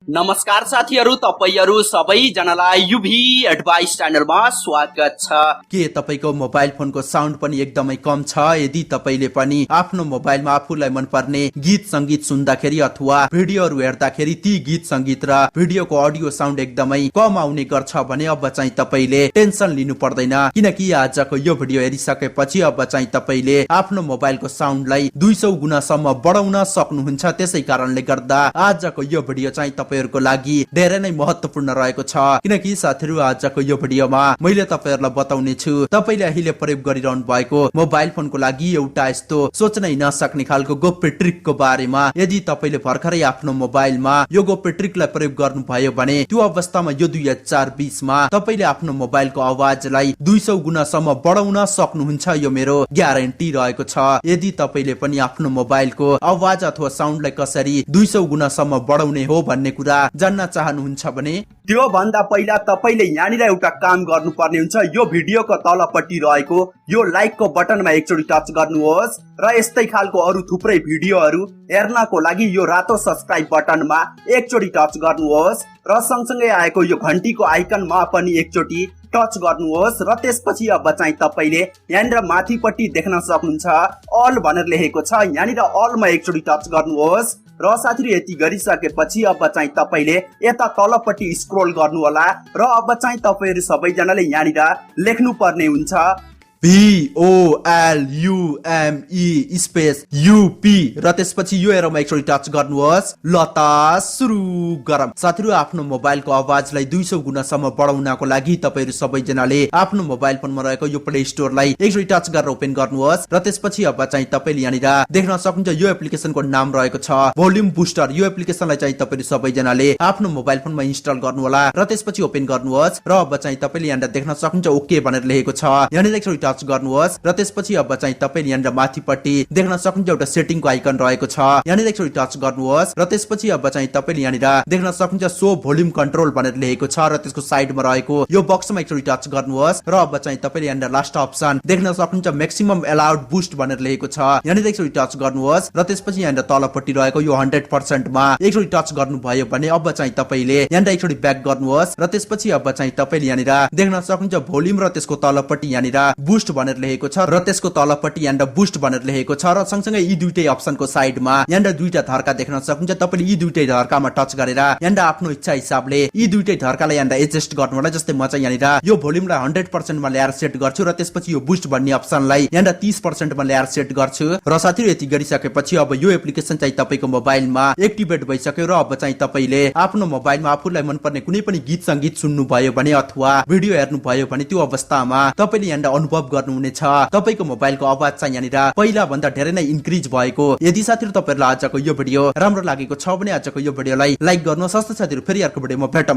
नमस्कार साथीहरु, तपाईहरु सबैजनालाई युभी एडभाइस च्यानलमा स्वागत छ। के तपाईको मोबाइल फोनको साउन्ड पनि एकदमै कम छ? यदि तपाईले पनि आफ्नो मोबाइलमा आफूलाई मनपर्ने गीत संगीत सुन्दाखेरि अथवा भिडियोहरु हेर्दाखेरि ती गीत संगीत र भिडियोको अडियो साउन्ड एकदमै कम आउने गर्छ भने अब चाहिँ तपाईले टेन्सन लिनु पर्दैन, किनकि आजको यो भिडियो हेरिसकेपछि अब चाहिँ तपाईले आफ्नो मोबाइलको साउन्डलाई 200 गुणासम्म बढाउन सक्नुहुन्छ। त्यसै कारणले गर्दा आजको यो भिडियो चाहिँ तपाईहरुको लागि धेरै नै महत्त्वपूर्ण रहेको छ, किनकि साथीहरु आजको यो भिडियोमा मैले तपाईहरुलाई बताउने छु तपाईले अहिले प्रयोग गरिरहनु भएको मोबाइल फोनको लागि एउटा यस्तो सोच्नै नसक्ने खालको गोप्य ट्रिकको बारेमा। यदि तपाईले भर्खरै आफ्नो मोबाइलमा यो गोप्य ट्रिकलाई प्रयोग गर्नुभयो भने त्यो अवस्थामा यो 2020 मा तपाईले आफ्नो मोबाइलको आवाजलाई 200 गुणासम्म बढाउन सक्नुहुन्छ। यो मेरो ग्यारेन्टी रहेको छ। यदि तपाईले पनि आफ्नो मोबाइलको आवाज अथवा साउन्डलाई कसरी 200 गुणासम्म बढाउने हो भन्ने कुरा जान्न चाहनुहुन्छ भने त्यो भन्दा पहिला तपाईले यहाँनिर एउटा काम गर्नुपर्ने हुन्छ। यो भिडियोको तलपट्टि रहेको यो लाइकको बटनमा एकचोटी टच गर्नुहोस् र यस्तै खालको अरु थुप्रै भिडियोहरु हेर्नको लागि यो रातो सब्स्क्राइब बटनमा एकचोटी टच गर्नुहोस् र सँगसँगै आएको यो घण्टीको आइकनमा पनि एकचोटी टच गर्नुहोस् र त्यसपछि अब चाहिँ तपाईले यहाँनिर माथिपट्टि देख्न सक्नुहुन्छ अल भनेर लेखेको छ। यहाँनिर अलमा एकचोटी टच गर्नुहोस् र साथीहरु यति गरिसकेपछि अब चाहिँ तपाईले यता तलपट्टि स्क्रोल गर्नु होला र अब चाहिँ तपाईहरु सबैजनाले यहाँनिर लेख्नु पर्ने हुन्छ VOLUME स्पेस UP र त्यसपछि यो एरोमा एकचोटी टच गर्नुहोस्। लता सुरु गरम। साथीहरु आफ्नो मोबाइलको आवाजलाई 200 गुणासम्म बढाउनको लागि तपाईहरु सबैजनाले आफ्नो मोबाइल फोनमा रहेको यो प्ले स्टोरलाई एकचोटी टच गरेर ओपन गर्नुहोस् र त्यसपछि अब चाहिँ तपाईले यहाँनिर देख्न सक्नुहुन्छ यो एप्लिकेसनको नाम रहेको छ भोल्युम बुस्टर। यो एप्लिकेसनलाई चाहिँ तपाईहरु सबैजनाले आफ्नो मोबाइल फोनमा इन्स्टल गर्नु होला र त्यसपछि ओपन गर्नुहोस् र अब चाहिँ तपाईले यहाँनिर देख्न सक्नुहुन्छ ओके भनेर लेखेको छ। यहाँनिर एकचोटी टच गर्नुहोस् र त्यसपछि अब चाहिँ तपाईले यहाँनिर माथिपट्टि देख्न सक्नुहुन्छ एउटा सेटिङको आइकन रहेको छ। यहाँनिर एकचोटी टच गर्नुहोस् र त्यसपछि अब चाहिँ तपाईले यहाँनिर देख्न सक्नुहुन्छ सो भोल्युम कन्ट्रोल भनेर लेखेको छ र त्यसको साइडमा रहेको यो बक्समा एकचोटी टच गर्नुहोस् र अब चाहिँ तपाईले यहाँनिर लास्ट अप्सन देख्न सक्नुहुन्छ म्याक्सिमम अलाउड बुस्ट भनेर लेखेको छ। यहाँनिर एकचोटी टच गर्नुहोस् र त्यसपछि यहाँनिर तलपट्टि रहेको यो 100% मा एकचोटी टच गर्नुभयो भने अब चाहिँ तपाईले यहाँनिर एकचोटी ब्याक गर्नुहोस् र त्यसपछि अब चाहिँ तपाईले यहाँनिर देख्न सक्नुहुन्छ भोल्युम र त्यसको तलपट्टि यहाँनिर बुस्ट भनेर लेखेको छ र त्यसको तलपट्टि यहाँनिर बुस्ट भनेर लेखेको छ र सँगसँगै यी दुईटै अप्सनको साइडमा यहाँनिर दुईटा धर्का देख्न सक्नुहुन्छ। तपाईले यी दुईटै धर्कामा टच गरेर यहाँनिर आफ्नो इच्छा हिसाबले यी दुईटै धर्कालाई यहाँनिर एडजस्ट गर्नु होला। जस्तै म चाहिँ यहाँनिर यो भोल्युमलाई 100% मा ल्याएर सेट गर्छु र त्यसपछि यो बुस्ट भन्ने अप्सनलाई यहाँनिर 30% मा ल्याएर सेट गर्छु र साथीहरु यति गरिसकेपछि अब यो एप्लिकेसन चाहिँ तपाईको मोबाइलमा एक्टिभेट भइसक्यो र अब चाहिँ तपाईले आफ्नो मोबाइलमा आफूलाई मनपर्ने कुनै पनि गीत संगीत सुन्नु भयो भने अथवा भिडियो हेर्नु भयो भने त्यो अवस्थामा तपाईले यहाँनिर अनुभव गर्नुहुनेछ तपाईको मोबाइलको आवाज चाहिँ यहाँनिर पहिला भन्दा धेरै नै इन्क्रिज भएको। यदि साथीहरु तपाईहरुलाई आजको यो भिडियो राम्रो लागेको छ भने आजको यो भिडियोलाई लाइक गर्नुहोस्। साथीहरु फेरि अर्को भिडियोमा भेटौँ।